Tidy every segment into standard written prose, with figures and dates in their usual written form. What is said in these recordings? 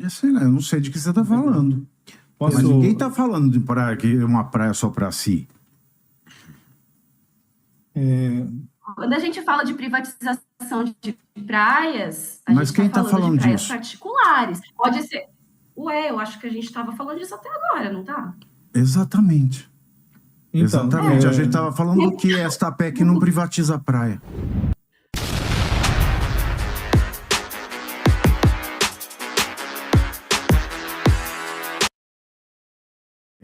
Sei lá, eu não sei de que você está falando. Mas ninguém está falando de praia, que é uma praia só para si. Quando a gente fala de privatização de praias, Mas quem está falando de praias disso? particulares. Pode ser. Ué, eu acho que a gente estava falando disso até agora, não tá? Exatamente. Então, Exatamente. A gente estava falando que esta PEC não privatiza a praia.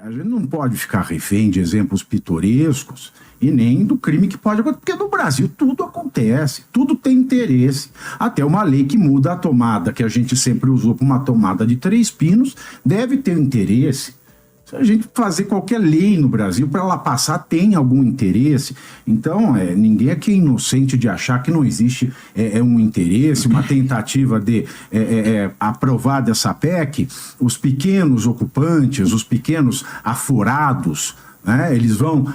A gente não pode ficar refém de exemplos pitorescos e nem do crime que pode acontecer, porque no Brasil tudo acontece, tudo tem interesse. Até uma lei que muda a tomada, que a gente sempre usou para uma tomada de 3 pinos, deve ter interesse. Se a gente fazer qualquer lei no Brasil, para ela passar, tem algum interesse. Então, ninguém aqui é inocente de achar que não existe um interesse, uma tentativa de aprovar dessa PEC. Os pequenos ocupantes, os pequenos aforados, né, eles vão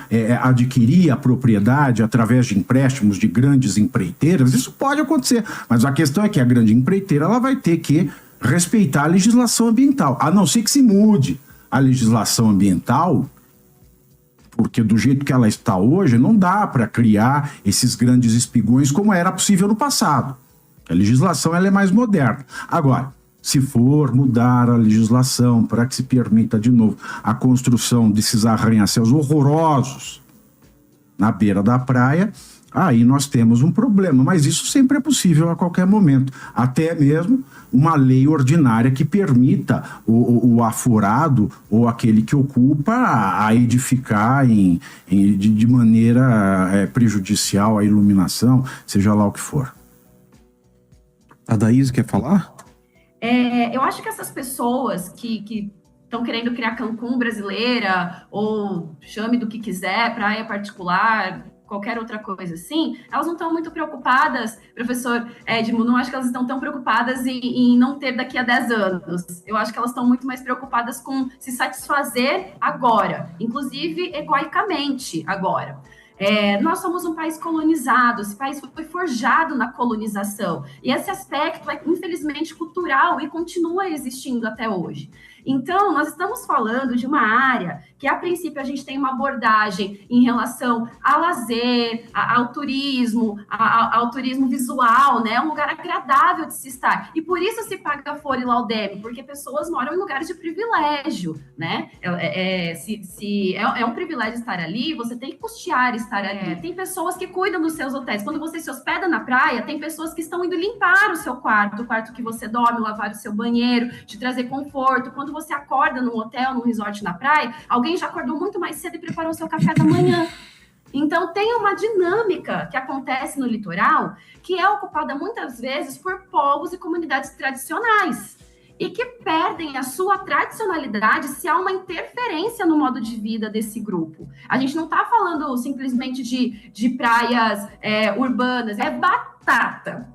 adquirir a propriedade através de empréstimos de grandes empreiteiras. Isso pode acontecer, mas a questão é que a grande empreiteira ela vai ter que respeitar a legislação ambiental, a não ser que se mude a legislação ambiental, porque do jeito que ela está hoje, não dá para criar esses grandes espigões como era possível no passado. A legislação ela é mais moderna. Agora, se for mudar a legislação para que se permita de novo a construção desses arranha-céus horrorosos na beira da praia, aí nós temos um problema, mas isso sempre é possível a qualquer momento, até mesmo uma lei ordinária que permita o aforado ou aquele que ocupa a edificar de maneira prejudicial à iluminação, seja lá o que for. A Daís quer falar? Eu acho que essas pessoas que estão querendo criar Cancún brasileira, ou chame do que quiser, praia particular, qualquer outra coisa assim, elas não estão muito preocupadas, professor Edmo, não acho que elas estão tão preocupadas em não ter daqui a 10 anos. Eu acho que elas estão muito mais preocupadas com se satisfazer agora, inclusive egoicamente agora. Nós somos um país colonizado, esse país foi forjado na colonização, e esse aspecto é, infelizmente, cultural e continua existindo até hoje. Então, nós estamos falando de uma área que, a princípio, a gente tem uma abordagem em relação ao lazer, ao turismo, ao turismo visual, né? Um lugar agradável de se estar. E por isso se paga Fora e Laudeme, porque pessoas moram em lugares de privilégio, né? É um privilégio estar ali, você tem que custear estar ali. Tem pessoas que cuidam dos seus hotéis. Quando você se hospeda na praia, tem pessoas que estão indo limpar o seu quarto, o quarto que você dorme, lavar o seu banheiro, te trazer conforto. Quando você acorda num hotel, num resort na praia, alguém já acordou muito mais cedo e preparou o seu café da manhã. Então, tem uma dinâmica que acontece no litoral que é ocupada muitas vezes por povos e comunidades tradicionais e que perdem a sua tradicionalidade se há uma interferência no modo de vida desse grupo. A gente não está falando simplesmente de praias urbanas, é batata.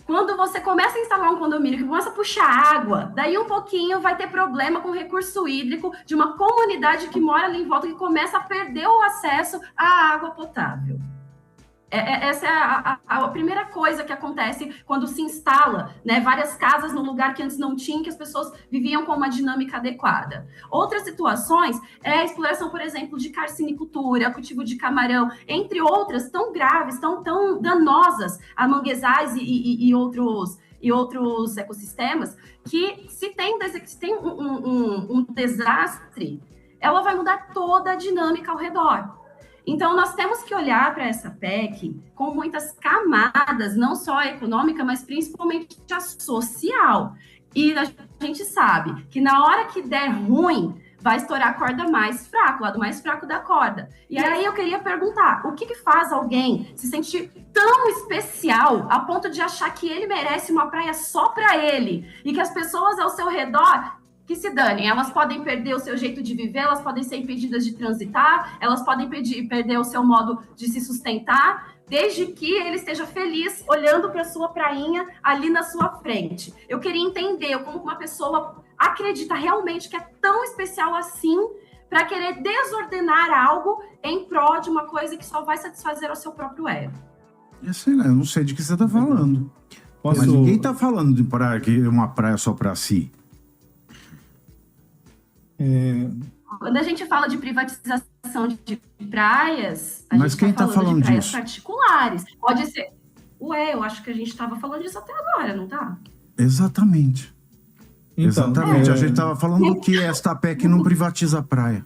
Quando você começa a instalar um condomínio que começa a puxar água, daí um pouquinho vai ter problema com o recurso hídrico de uma comunidade que mora ali em volta que começa a perder o acesso à água potável. Essa é a primeira coisa que acontece quando se instala, né, várias casas no lugar que antes não tinha, que as pessoas viviam com uma dinâmica adequada. Outras situações é a exploração, por exemplo, de carcinicultura, cultivo de camarão, entre outras tão graves, tão danosas a manguezais e outros ecossistemas, que se tem um desastre, ela vai mudar toda a dinâmica ao redor. Então, nós temos que olhar para essa PEC com muitas camadas, não só a econômica, mas principalmente a social. E a gente sabe que na hora que der ruim, vai estourar a corda mais fraca, o lado mais fraco da corda. E aí eu queria perguntar, o que faz alguém se sentir tão especial a ponto de achar que ele merece uma praia só para ele e que as pessoas ao seu redor que se danem, elas podem perder o seu jeito de viver, elas podem ser impedidas de transitar, elas podem perder o seu modo de se sustentar, desde que ele esteja feliz olhando para a sua prainha ali na sua frente. Eu queria entender como uma pessoa acredita realmente que é tão especial assim para querer desordenar algo em prol de uma coisa que só vai satisfazer ao seu próprio ego. Eu não sei de que você está falando. Mas ninguém está falando de praia, que é uma praia só para si. Quando a gente fala de privatização de praias, a Mas gente quem está tá falando de praias disso? particulares. Pode ser. Ué, eu acho que a gente estava falando disso até agora, não tá? Exatamente. Então, Exatamente. A gente estava falando que esta PEC não privatiza a praia.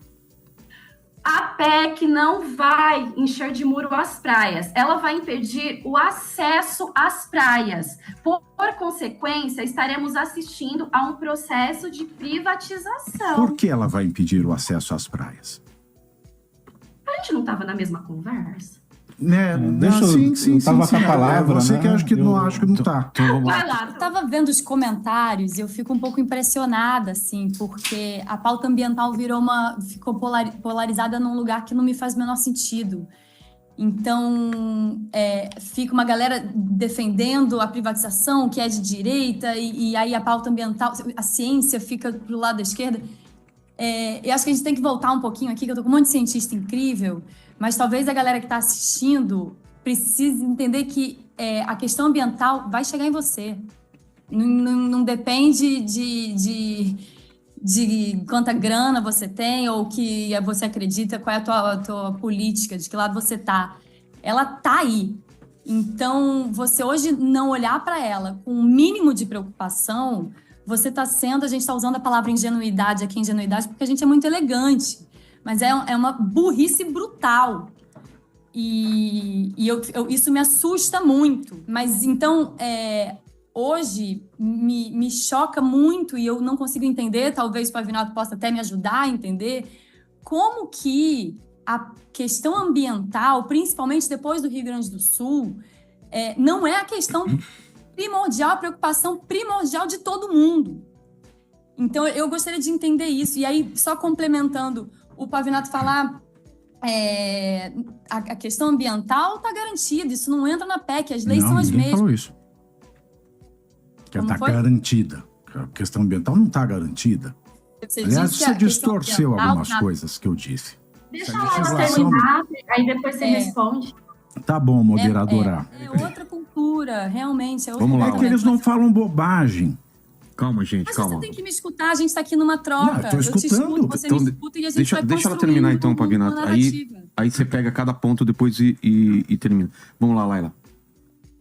A PEC não vai encher de muro as praias, ela vai impedir o acesso às praias. Por consequência, estaremos assistindo a um processo de privatização. Por que ela vai impedir o acesso às praias? A gente não estava na mesma conversa? Né? Deixa eu- eu tava com a palavra, Você né? que acho que não Eu- acho que não tá. Então vamos Vai lá. lá. Eu tava vendo os comentários e eu fico um pouco impressionada, assim, porque a pauta ambiental ficou polarizada num lugar que não me faz o menor sentido. Então, fica uma galera defendendo a privatização, que é de direita, e aí a pauta ambiental, a ciência fica pro lado da esquerda. Eu acho que a gente tem que voltar um pouquinho aqui, que eu tô com um monte de cientista incrível, mas talvez a galera que está assistindo precise entender que a questão ambiental vai chegar em você. Não depende de quanta grana você tem ou que você acredita, qual é a tua política, de que lado você tá. Ela tá aí. Então, você hoje não olhar para ela com um mínimo de preocupação, você está sendo, a gente está usando a palavra ingenuidade aqui, ingenuidade, porque a gente é muito elegante, mas é uma burrice brutal. E isso me assusta muito. Mas então, hoje me choca muito e eu não consigo entender, talvez o Pavinato possa até me ajudar a entender, como que a questão ambiental, principalmente depois do Rio Grande do Sul, não é a questão primordial, a preocupação primordial de todo mundo. Então, eu gostaria de entender isso. E aí, só complementando o Pavinato falar, a questão ambiental está garantida, isso não entra na PEC, as leis são as Ninguém mesmas. falou isso. Que ela Como está foi? garantida. A questão ambiental não está garantida. Você Aliás, disse que você a questão distorceu ambiental algumas tá- coisas que eu disse. Deixa Essa ela legislação- terminar, aí depois você responde. Tá bom, moderadora. É outra cultura, realmente. É outra Vamos lá, É cultura. que eles não falam bobagem. Calma, gente, Mas calma. você tem que me escutar, a gente está aqui numa troca. Não, eu tô te escutando. escuto, você Então, me escuta e a gente deixa vai ela construindo terminar então, uma Pavinato. narrativa. Aí você pega cada ponto depois e termina. Vamos lá, Laila.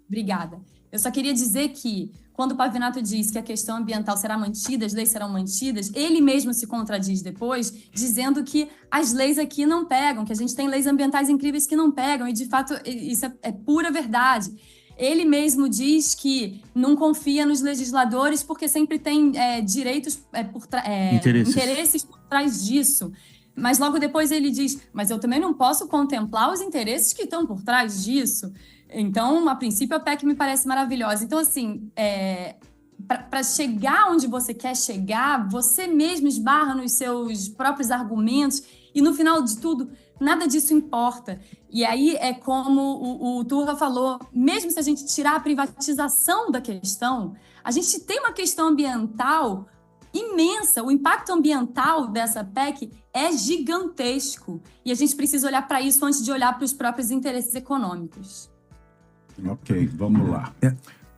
Obrigada. Eu só queria dizer que, quando o Pavinato diz que a questão ambiental será mantida, as leis serão mantidas, ele mesmo se contradiz depois, dizendo que as leis aqui não pegam, que a gente tem leis ambientais incríveis que não pegam, e de fato isso é pura verdade. Ele mesmo diz que não confia nos legisladores porque sempre tem direitos, interesses por trás disso. Mas logo depois ele diz, mas eu também não posso contemplar os interesses que estão por trás disso. Então, a princípio, a PEC me parece maravilhosa. Então, assim, para chegar onde você quer chegar, você mesmo esbarra nos seus próprios argumentos e, no final de tudo, nada disso importa. E aí é como o Turra falou, mesmo se a gente tirar a privatização da questão, a gente tem uma questão ambiental imensa. O impacto ambiental dessa PEC é gigantesco. E a gente precisa olhar para isso antes de olhar para os próprios interesses econômicos. Ok, vamos lá.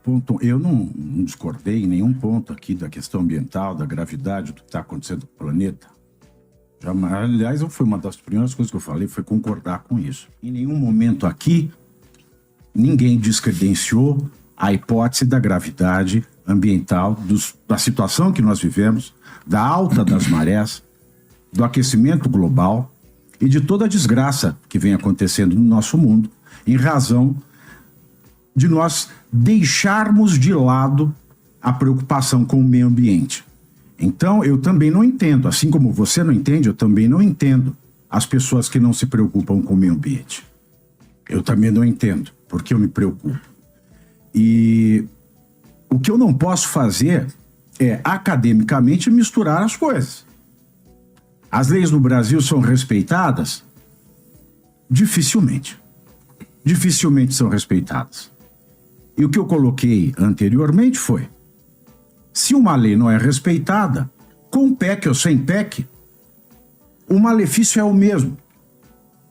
Ponto, eu não discordei em nenhum ponto aqui da questão ambiental, da gravidade, do que está acontecendo com o planeta. Jamais, aliás, foi uma das primeiras coisas que eu falei, foi concordar com isso. Em nenhum momento aqui, ninguém descredenciou a hipótese da gravidade ambiental, da situação que nós vivemos, da alta das marés, do aquecimento global e de toda a desgraça que vem acontecendo no nosso mundo em razão de nós deixarmos de lado a preocupação com o meio ambiente. Então, eu também não entendo, assim como você não entende, eu também não entendo as pessoas que não se preocupam com o meio ambiente. Eu também não entendo, porque eu me preocupo. E o que eu não posso fazer é, academicamente, misturar as coisas. As leis no Brasil são respeitadas? Dificilmente. Dificilmente são respeitadas. E o que eu coloquei anteriormente foi, se uma lei não é respeitada, com PEC ou sem PEC, o malefício é o mesmo,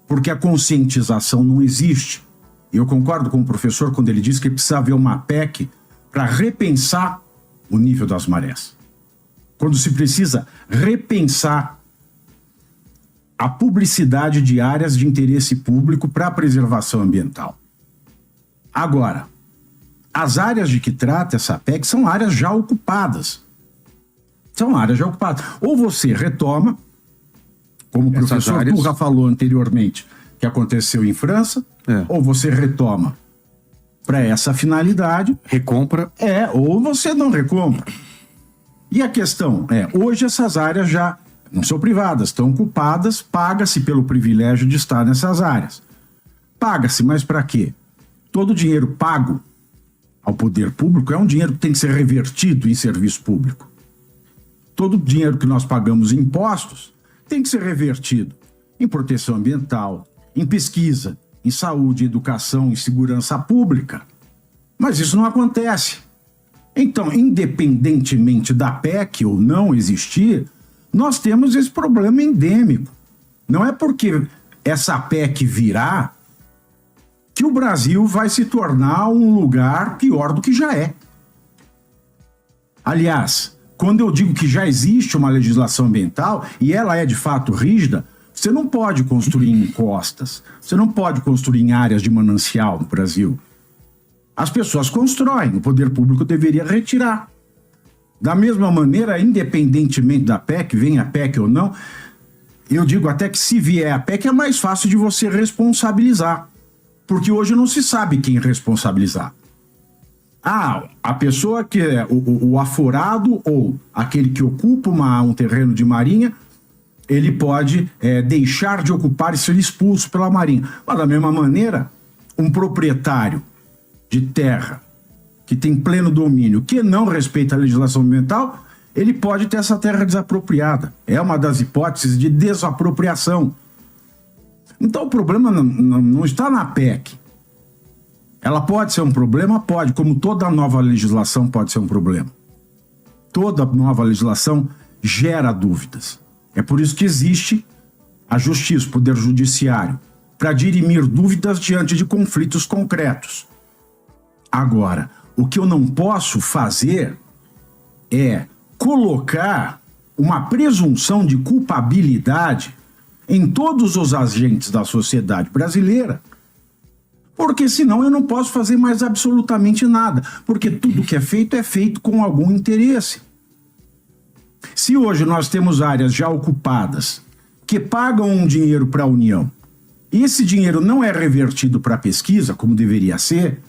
porque a conscientização não existe. Eu concordo com o professor quando ele diz que precisa haver uma PEC para repensar o nível das marés. quando se precisa repensar a publicidade de áreas de interesse público para a preservação ambiental. Agora, as áreas de que trata essa PEC são áreas já ocupadas. São áreas já ocupadas. Ou você retoma, como o professor Turra falou anteriormente, que aconteceu em França, ou você retoma para essa finalidade. Recompra. Ou você não recompra. E a questão hoje essas áreas já não são privadas, estão ocupadas, paga-se pelo privilégio de estar nessas áreas. Paga-se, mas para quê? Todo dinheiro pago ao poder público é um dinheiro que tem que ser revertido em serviço público. Todo dinheiro que nós pagamos em impostos tem que ser revertido em proteção ambiental, em pesquisa, em saúde, educação, em segurança pública. Mas isso não acontece. Então, independentemente da PEC ou não existir, nós temos esse problema endêmico. Não é porque essa PEC virá que o Brasil vai se tornar um lugar pior do que já é. Aliás, quando eu digo que já existe uma legislação ambiental, e ela é de fato rígida, você não pode construir em encostas, você não pode construir em áreas de manancial no Brasil. As pessoas constroem, o poder público deveria retirar. Da mesma maneira, independentemente da PEC, venha a PEC ou não, eu digo até que se vier a PEC é mais fácil de você responsabilizar, porque hoje não se sabe quem responsabilizar. A pessoa que é o aforado ou aquele que ocupa um terreno de marinha, ele pode deixar de ocupar e ser expulso pela marinha. Mas da mesma maneira, um proprietário de terra que tem pleno domínio, que não respeita a legislação ambiental, ele pode ter essa terra desapropriada. É uma das hipóteses de desapropriação. Então o problema não está na PEC. Ela pode ser um problema? Pode, como toda nova legislação pode ser um problema. Toda nova legislação gera dúvidas. É por isso que existe a justiça, o poder judiciário, para dirimir dúvidas diante de conflitos concretos. Agora, o que eu não posso fazer é colocar uma presunção de culpabilidade em todos os agentes da sociedade brasileira, porque senão eu não posso fazer mais absolutamente nada, porque tudo que é feito com algum interesse. Se hoje nós temos áreas já ocupadas que pagam um dinheiro para a União, e esse dinheiro não é revertido para a pesquisa, como deveria ser,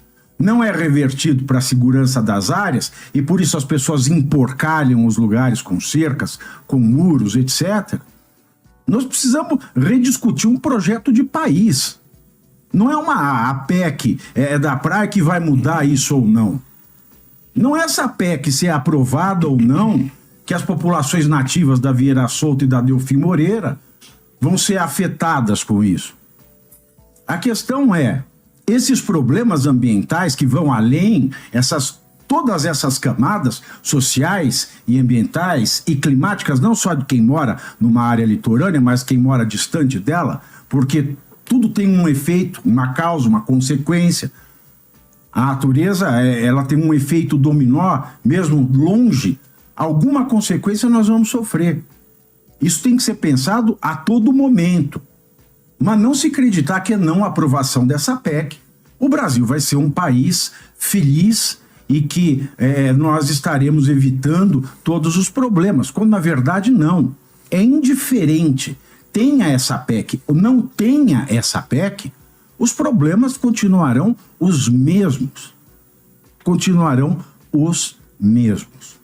não é revertido para a segurança das áreas, e por isso as pessoas emporcalham os lugares com cercas, com muros, etc., nós precisamos rediscutir um projeto de país. Não é a PEC da praia que vai mudar isso ou não. Não é essa PEC ser aprovada ou não que as populações nativas da Vieira Solta e da Delfim Moreira vão ser afetadas com isso. A questão é, esses problemas ambientais que vão além, todas essas camadas sociais e ambientais e climáticas, não só de quem mora numa área litorânea, mas quem mora distante dela, porque tudo tem um efeito, uma causa, uma consequência. A natureza, ela tem um efeito dominó, mesmo longe, alguma consequência nós vamos sofrer. Isso tem que ser pensado a todo momento. Mas não se acreditar que é não aprovação dessa PEC, o Brasil vai ser um país feliz e que nós estaremos evitando todos os problemas, quando na verdade não. É indiferente. Tenha essa PEC ou não tenha essa PEC, os problemas continuarão os mesmos. Continuarão os mesmos.